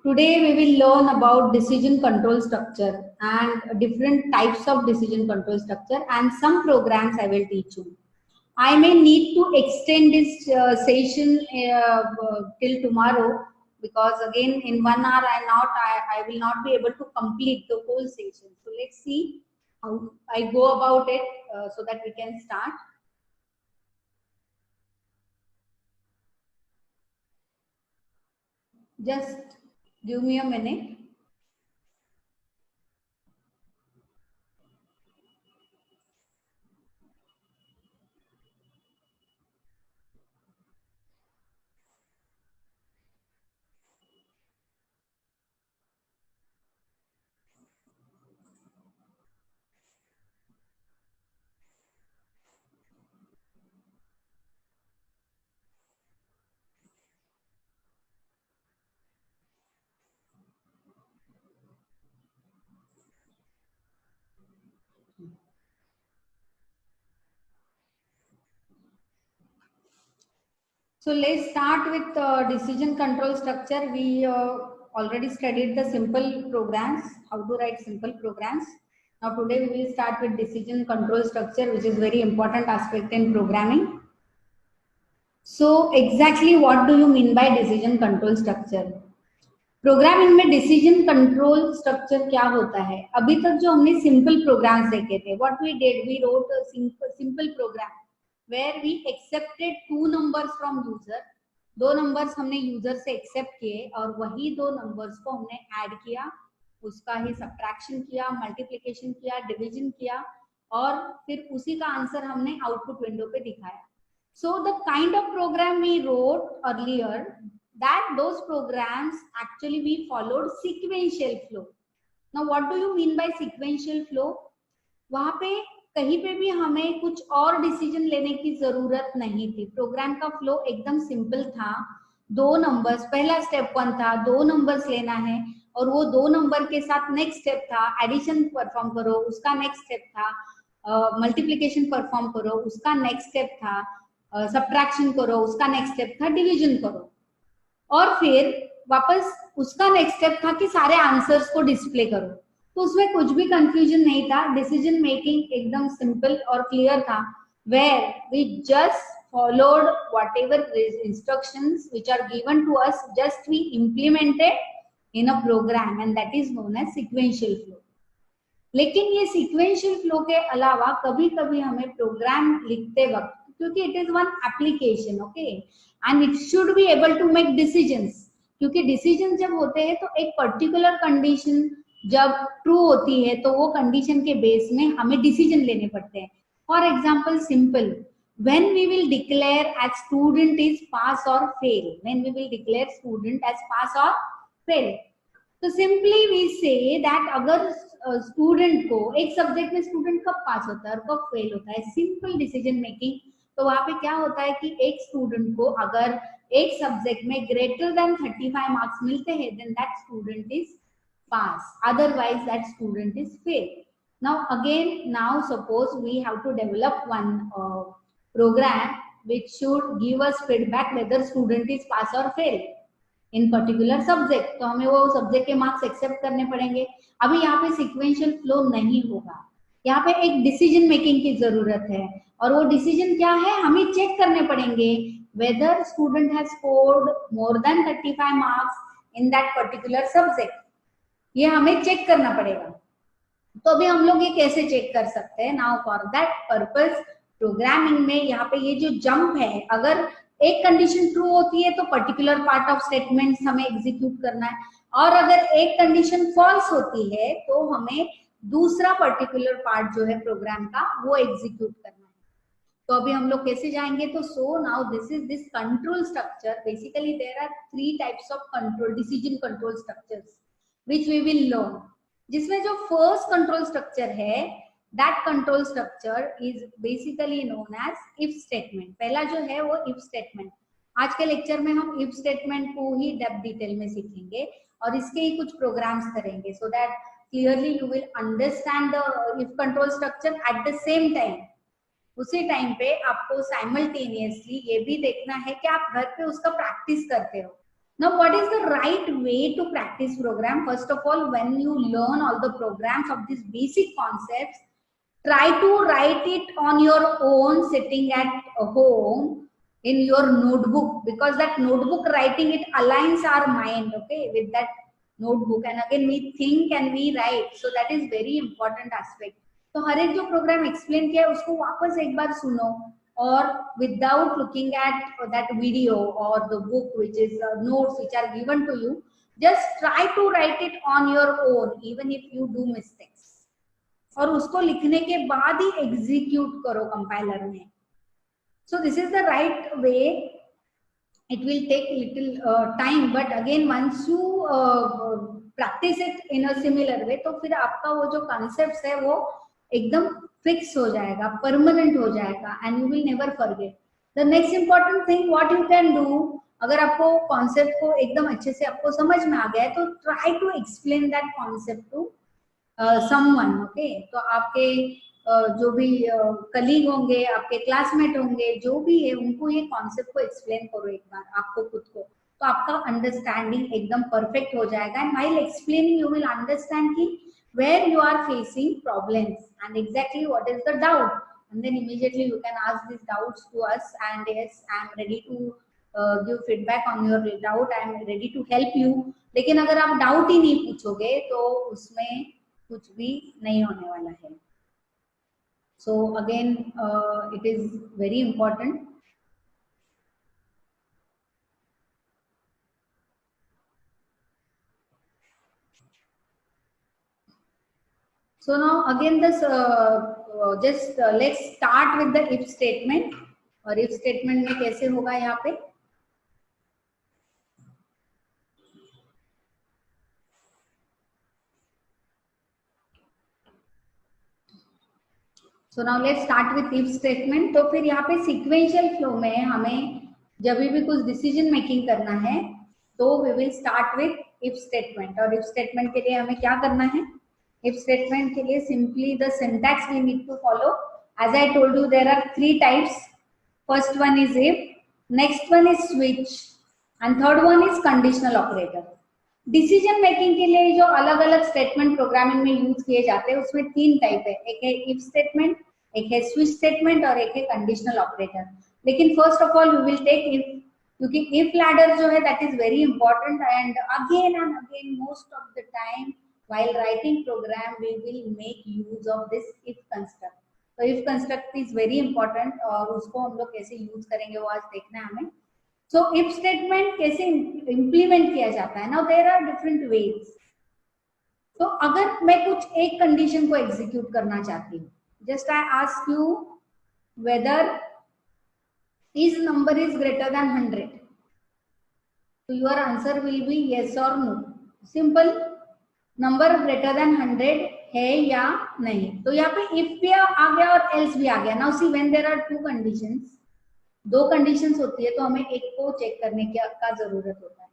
Today we will learn about decision control structure and different types of decision control structure and some programs I will teach you. I may need to extend this session till tomorrow because again in 1 hour I will not be able to complete the whole session. So let's see how I go about it so that we can start. Just give me a minute. So let's start with decision control structure. We already studied the simple programs, how to write simple programs. Now today we will start with decision control structure, which is very important aspect in programming. So exactly what do you mean by decision control structure? Programming में decision control structure क्या होता है? अभी तक जो हमने simple programs देखे थे, what we did, we wrote a simple program where we accepted two numbers from user. दो नंबर्स हमने यूजर से एक्सेप्ट किए और वही दो नंबर्स को हमने ऐड किया, उसका ही सब्ट्रैक्शन किया, मल्टीप्लिकेशन किया, डिवीजन किया और फिर उसी का आंसर हमने आउटपुट विंडो पे दिखाया. So the kind of program we wrote earlier, that those programs actually we followed sequential flow. Now what do you mean by sequential flow? वहां पे कहीं पे भी हमें कुछ और डिसीजन लेने की जरूरत नहीं थी. प्रोग्राम का फ्लो एकदम सिंपल था. दो नंबर्स, पहला स्टेप 1 था, दो नंबर्स लेना है और वो दो नंबर के साथ नेक्स्ट स्टेप था एडिशन परफॉर्म करो, उसका नेक्स्ट स्टेप था मल्टीप्लिकेशन परफॉर्म करो, उसका नेक्स्ट स्टेप था सब्ट्रैक्शन करो, उसका नेक्स्ट स्टेप था डिवीजन करो और फिर वापस उसका नेक्स्ट स्टेप था कि सारे आंसर्स को डिस्प्ले करो. तो उसमें कुछ भी कंफ्यूजन नहीं था. डिसीजन मेकिंग एकदम सिंपल और क्लियर था, where we just followed whatever instructions which are given to us, just we implemented in a program and that is known as sequential flow. लेकिन ये sequential flow के अलावा कभी कभी हमें प्रोग्राम लिखते वक्त, क्योंकि it is one application, okay, and it should be able to make decisions, क्योंकि डिसीजन जब होते हैं तो एक पर्टिकुलर कंडीशन जब ट्रू होती है तो वो कंडीशन के बेस में हमें डिसीजन लेने पड़ते हैं. For example simple, when we will declare as student is pass or fail, when we will declare student as pass or fail, तो सिंपली वी से दैट अगर स्टूडेंट को एक सब्जेक्ट में स्टूडेंट कब पास होता है और कब फेल होता है, सिंपल डिसीजन मेकिंग. तो वहां पे क्या होता है कि एक स्टूडेंट को अगर एक सब्जेक्ट में ग्रेटर देन 35 मार्क्स मिलते हैं then that student is pass, otherwise that student is fail. Now again, now suppose we have to develop one program which should give us feedback whether student is pass or fail in particular subject. तो हमें वो subject के marks accept करने पड़ेंगे. अभी यहाँ पे sequential flow नहीं होगा, यहाँ पे एक डिसीजन मेकिंग की जरूरत है और वो डिसीजन क्या है, हमें चेक करने पड़ेंगे whether student has scored more than 35 marks in that particular subject. ये हमें चेक करना पड़ेगा. तो अभी हम लोग ये कैसे चेक कर सकते हैं? Now for that purpose programming में यहाँ पे ये जो जंप है, अगर एक कंडीशन ट्रू होती है तो पर्टिकुलर पार्ट ऑफ स्टेटमेंट्स हमें एग्जीक्यूट करना है और अगर एक कंडीशन फॉल्स होती है तो हमें दूसरा पर्टिकुलर पार्ट जो है प्रोग्राम का वो एग्जीक्यूट करना है. तो अभी हम लोग कैसे जाएंगे? तो so now this is this control structure. Basically there are 3 types of control decision control structures which we will learn. जिसमें जो फर्स्ट कंट्रोल स्ट्रक्चर है, that control structure is basically known as if statement. पहला जो है वो if statement. आज के lecture में हम if statement को ही डेप्थ डिटेल में सीखेंगे और इसके ही कुछ प्रोग्राम्स करेंगे so that clearly you will understand the if control structure. at the same time, उसी टाइम पे आपको साइमल्टेनियसली ये भी देखना है कि आप घर पे उसका प्रैक्टिस करते हो. Now, what is the right way to practice program? First of all, when you learn all the programs of these basic concepts, try to write it on your own sitting at home in your notebook, because that notebook writing, it aligns our mind, okay, with that notebook, and again we think and we write, so that is very important aspect. तो हर एक जो programme explain किया है उसको वापस एक बार सुनो, or without looking at that video or the book which is notes which are given to you, just try to write it on your own even if you do mistakes, और उसको लिखने के बाद ही एग्जीक्यूट करो compiler में. So this is the right way. It will take little time, but again once you practice it in a similar way, तो फिर आपका वो जो कॉन्सेप्ट है वो एकदम फिक्स हो जाएगा, परमानेंट हो जाएगा, and you will never forget. The next important thing what you can do, अगर आपको कॉन्सेप्ट को एकदम अच्छे से आपको समझ में आ गया है, तो try to explain that concept to someone, okay. तो आपके जो भी कलीग होंगे, आपके क्लासमेट होंगे, जो भी है, उनको ये कॉन्सेप्ट को एक्सप्लेन करो एक बार आपको खुद को, तो आपका अंडरस्टैंडिंग एकदम परफेक्ट हो जाएगा. And while explaining you will understand कि where you are facing problems and exactly what is the doubt, and then immediately you can ask these doubts to us, and yes, I am ready to give feedback on your doubt, I am ready to help you. लेकिन अगर आप doubt ही नहीं पूछोगे तो उसमें कुछ भी नहीं होने वाला है. So again, it is very important. So now again this just let's start with the if statement. और if statement में कैसे होगा यहाँ पे? So now let's start with if statement. तो फिर यहाँ पे sequential flow में हमें जब भी कुछ decision making करना है तो we will start with if statement. और if statement के लिए हमें क्या करना है? If statement के लिए simply the syntax we need to follow. As I told you, there are three types. First one is if, next one is switch, and third one is conditional operator. Decision making के लिए जो अलग अलग statement programming में use किए जाते हैं उसमें तीन टाइप है, एक है इफ स्टेटमेंट, एक है स्विच स्टेटमेंट और एक है कंडीशनल ऑपरेटर. लेकिन first of all we will take if, क्योंकि इफ लैडर जो है that is very important, and again most of the time while writing program we will make use of this if construct. तो if construct is very important और उसको हम लोग कैसे use करेंगे वो आज देखना है हमें. So if statement कैसे implement किया जाता है? Now there are different ways. तो अगर मैं कुछ एक कंडीशन को एग्जीक्यूट करना चाहती हूँ, just I ask you whether is number is greater than 100. So your answer will be yes or no. Simple. Number greater than 100 है या नहीं. तो यहाँ पे इफ भी आ गया और एल्स भी आ गया. Now see when there are two conditions, दो कंडीशंस होती है तो हमें एक को चेक करने का जरूरत होता है.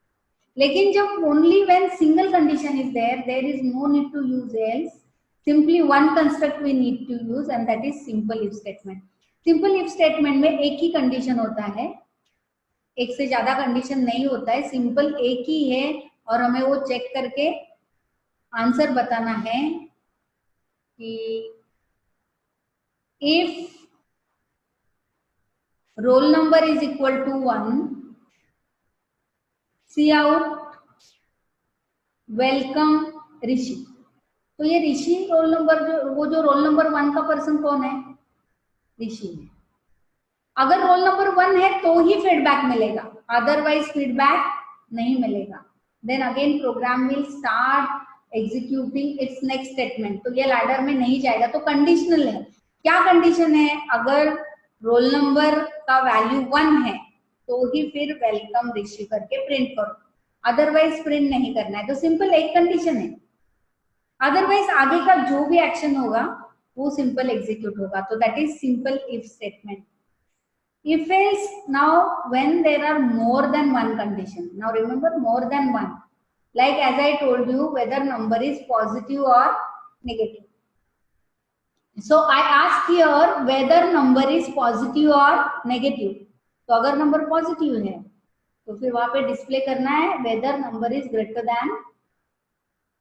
लेकिन जब only when single condition is there is no need to use else, simply one construct we need to use, and that is simple if statement. Simple if statement में एक ही कंडीशन होता है, एक से ज्यादा कंडीशन नहीं होता है, सिंपल एक ही है, और हमें वो चेक करके आंसर बताना है कि if roll number is equal to 1, cout welcome Rishi. तो ये ऋषि रोल नंबर जो रोल नंबर 1 का पर्सन कौन है? ऋषि है. अगर रोल नंबर 1 है तो ही फीडबैक मिलेगा, अदरवाइज फीडबैक नहीं मिलेगा. Then again program will start executing its next statement. तो ये लैडर में नहीं जाएगा. तो कंडीशनल है. क्या कंडीशन है? अगर रोल नंबर का वैल्यू 1 है तो ही फिर वेलकम ऋषि करके प्रिंट करो, अदरवाइज प्रिंट नहीं करना है. तो सिंपल एक कंडीशन है, अदरवाइज आगे का जो भी एक्शन होगा वो सिंपल एग्जीक्यूट होगा. तो that is simple if statement. If else, now when there are more than one condition, now remember more than one, like as I told you, whether number is positive or negative. So I ask here whether number is positive or negative. तो अगर number positive है तो फिर वहां पे display करना है whether number is greater than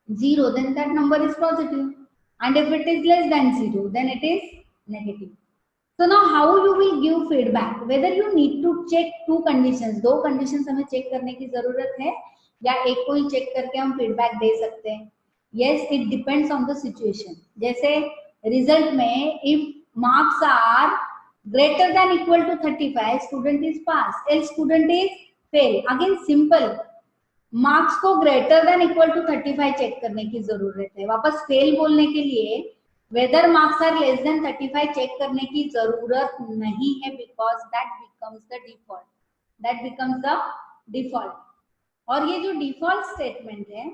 0, then that number is positive, and if it is less than 0, then it is negative. So now how you will give feedback, whether you need to check two conditions, दो conditions हमें check करने की जरूरत है या एक को ही check करके हम feedback दे सकते हैं. Yes, it depends on the situation. जैसे result में if marks are greater than equal to 35, student is pass, else student is fail. Again simple. Marks को greater than equal to 35 check करने की जरूरत है. वापस फेल बोलने के लिए whether marks are less than 35 check करने की जरूरत नहीं है, because that becomes the default. और ये जो डिफॉल्ट स्टेटमेंट है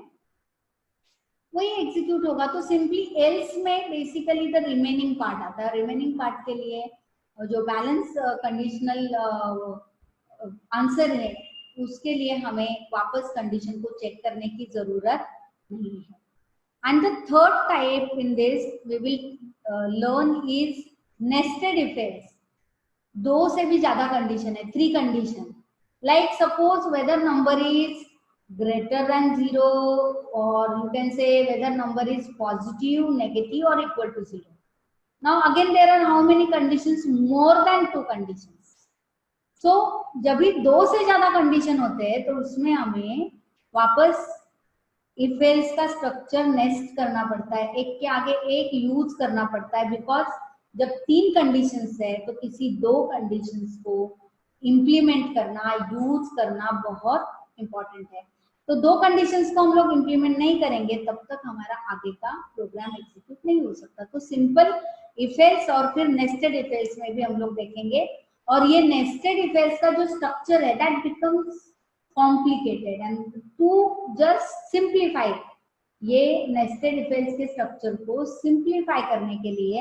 वही एग्जीक्यूट होगा. तो सिंपली एल्स में बेसिकली द रिमेनिंग पार्ट आता है. रिमेनिंग पार्ट के लिए जो बैलेंस कंडीशनल आंसर है उसके लिए हमें वापस कंडीशन को चेक करने की जरूरत नहीं है. And the third type in this we will learn is nested if else. दो से भी ज्यादा कंडीशन है, 3 condition. Like suppose whether number is greater than 0, और you can say whether number is positive, negative और equal to 0. Now again there are how many conditions? More than 2 conditions. तो जब भी 2 से ज्यादा कंडीशन होते हैं तो उसमें हमें वापस इफ एल्स का स्ट्रक्चर नेस्ट करना पड़ता है, एक के आगे एक यूज करना पड़ता है, बिकॉज जब 3 कंडीशंस है तो किसी 2 कंडीशंस को इम्प्लीमेंट करना, यूज करना बहुत इंपॉर्टेंट है. तो 2 कंडीशंस को हम लोग इम्प्लीमेंट नहीं करेंगे तब तक हमारा आगे का प्रोग्राम एग्जीक्यूट नहीं हो सकता. तो सिंपल इफ एल्स और फिर नेस्टेड इफ एल्स में भी हम लोग देखेंगे. और ये नेस्टेड इफ एल्स का जो स्ट्रक्चर है that becomes complicated, and to just simplify, ये नेस्टेड इफ एल्स के स्ट्रक्चर को सिंप्लीफाई करने के लिए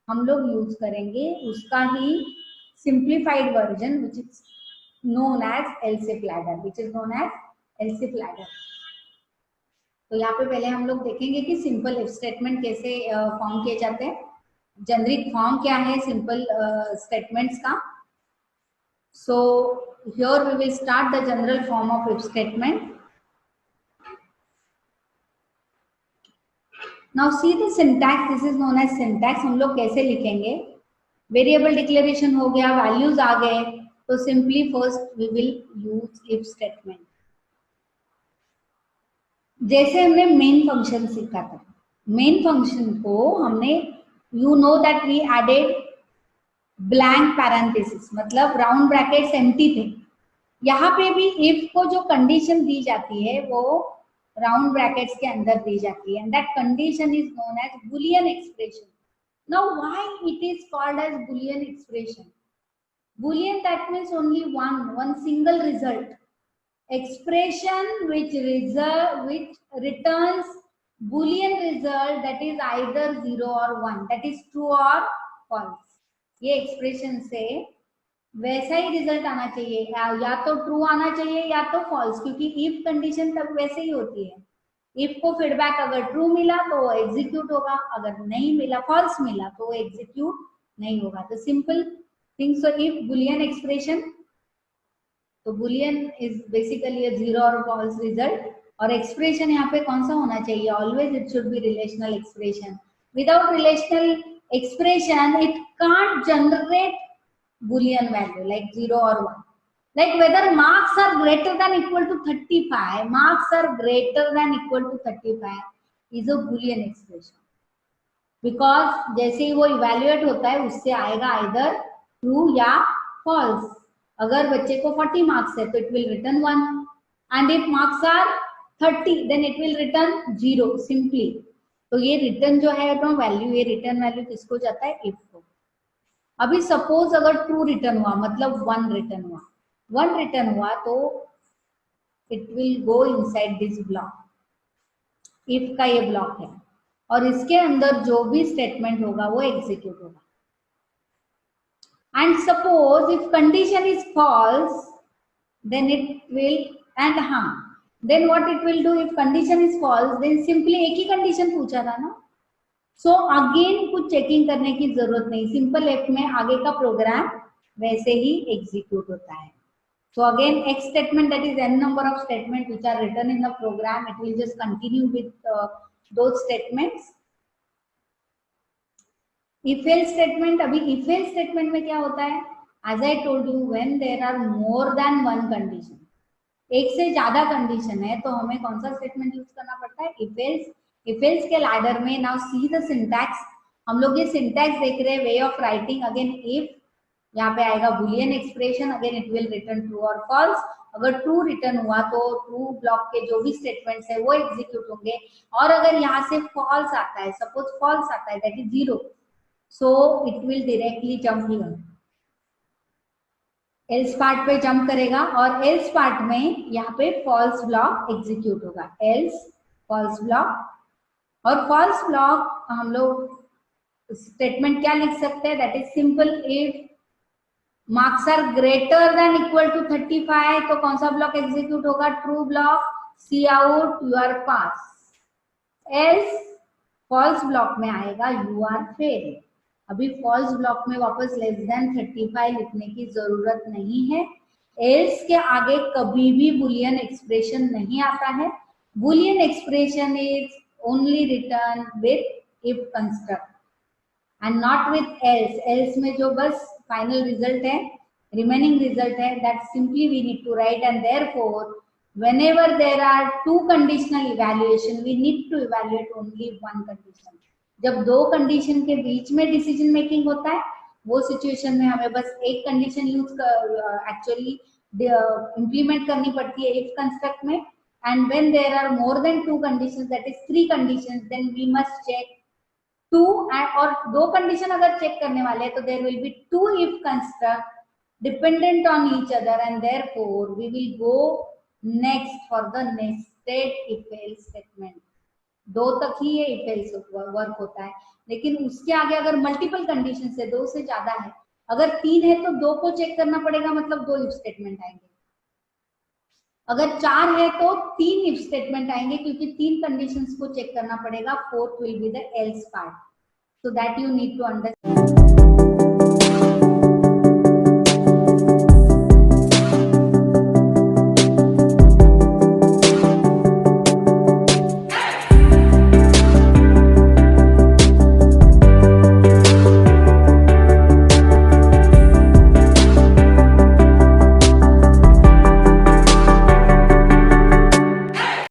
हम लोग यूज करेंगे उसका ही simplified version which is known as else if ladder. तो यहाँ पे पहले हम लोग देखेंगे कि सिंपल इफ स्टेटमेंट कैसे फॉर्म किए जाते हैं, जेनरिक फॉर्म क्या है सिंपल स्टेटमेंट्स का. So here we will start the general form of if statement. Now see the syntax. This is known as syntax. हम लोग कैसे लिखेंगे? वेरिएबल डिक्लेरेशन हो गया, वैल्यूज आ गए, तो simply first we will use if statement. जैसे हमने मेन फंक्शन सीखा था, मेन फंक्शन को हमने you know that we added blank parenthesis, मतलब राउंड ब्रैकेट्स एम्प्टी थे. यहाँ पे भी इफ को जो कंडीशन दी जाती है वो राउंड ब्रैकेट्स के अंदर दी जाती है, and that condition is known as boolean expression. Now why it is called as boolean expression? Boolean that means only one single result. Expression which returns Boolean result that is either 0 or 1, that is true or false. ये expression से वैसा ही result आना चाहिए, या तो true आना चाहिए या तो फॉल्स, क्योंकि इफ कंडीशन तब वैसे ही होती है. इफ को फीडबैक अगर ट्रू मिला तो एग्जीक्यूट होगा, अगर नहीं मिला, फॉल्स मिला तो एग्जीक्यूट नहीं होगा. तो simple thing. So if Boolean expression, तो बुलियन इज बेसिकली अ 0 और फॉल्स रिजल्ट. और एक्सप्रेशन यहाँ पे कौन सा होना चाहिए? Always it should B relational expression. Without relational expression it can't generate boolean value like 0 or 1. Like whether marks are greater than equal to 35, marks are greater than equal to 35 is a boolean expression, because जैसे ही वो evaluate होता है उससे आएगा either true या false. अगर बच्चे को 40 मार्क्स है तो it will return 1, and if marks are 30 then it will return 0 simply. तो ये रिटर्न जो है नो वैल्यू, ये रिटर्न वैल्यू किसको जाता है? इफ को. अभी सपोज अगर ट्रू रिटर्न हुआ, मतलब 1 रिटर्न हुआ तो it will go inside this block. If का ये ब्लॉक है और इसके अंदर जो भी स्टेटमेंट होगा वो एग्जीक्यूट होगा. And suppose if condition is false then it will, and हाँ then what it will do if condition is false, then simply एक ही कंडीशन पूछा था ना, सो अगेन कुछ चेकिंग करने की जरूरत नहीं. सिंपल इफ में आगे का प्रोग्राम वैसे ही एग्जीक्यूट होता है. So again, X statement, that is n number of statements which are written in the program. It will just continue with those statements. If else statement, अभी if else statement में क्या होता है? As I told you, when there are more than one condition, एक से ज्यादा condition है तो हमें कौन सा स्टेटमेंट यूज करना पड़ता है? इफ एल्स के लैडर में नाउ सी द सिंटैक्स. हम लोग ये सिंटैक्स देख रहे हैं, way of writing. Again if यहाँ पे आएगा Boolean expression, again it will return true और फॉल्स. अगर ट्रू रिटर्न हुआ तो ट्रू ब्लॉक के जो भी स्टेटमेंट्स है वो एग्जीक्यूट होंगे, और अगर यहाँ से फॉल्स आता है, सपोज फॉल्स आता है, that is 0, so it will directly jump here, else part पे जंप करेगा, और एल्स पार्ट में यहाँ पे फॉल्स ब्लॉक एग्जीक्यूट होगा. एल्स फॉल्स ब्लॉक, और फॉल्स ब्लॉक हम लोग स्टेटमेंट क्या लिख सकते हैं? That is simple. If marks are greater than equal to 35 तो कौन सा ब्लॉक एग्जीक्यूट होगा? True block. Cout you are pass. Else false block में आएगा यू आर फेल. अभी फॉल्स ब्लॉक में वापस लेस देन 35 लिखने की जरूरत नहीं है. एल्स के आगे कभी भी बुलियन एक्सप्रेशन नहीं आता है. Boolean expression is only return with if construct and not with else. Else में जो बस फाइनल रिजल्ट है, रिमेनिंग रिजल्ट है, that simply we need to write. And therefore whenever there are two conditional evaluation, we need to evaluate only one condition. जब दो condition के बीच में decision making होता है, वो सिचुएशन में हमें बस एक कंडीशन यूज एक्चुअली इंप्लीमेंट करनी पड़ती है इफ कंस्ट्रक्ट में. And when there are more than two conditions, that is 3 conditions, then we must check 2. और दो कंडीशन अगर चेक करने वाले हैं तो there will be 2 if construct dependent on each other, and therefore we will go next for the nested if else statement. 2 तक ही ये if else work होता है, लेकिन उसके आगे अगर मल्टीपल कंडीशन है, 2 से ज्यादा है, अगर 3 है तो 2 को चेक करना पड़ेगा, मतलब 2 इफ स्टेटमेंट आएंगे. अगर 4 है तो 3 इफ स्टेटमेंट आएंगे, क्योंकि 3 कंडीशंस को चेक करना पड़ेगा. 4th will be the else part. So that you need to understand.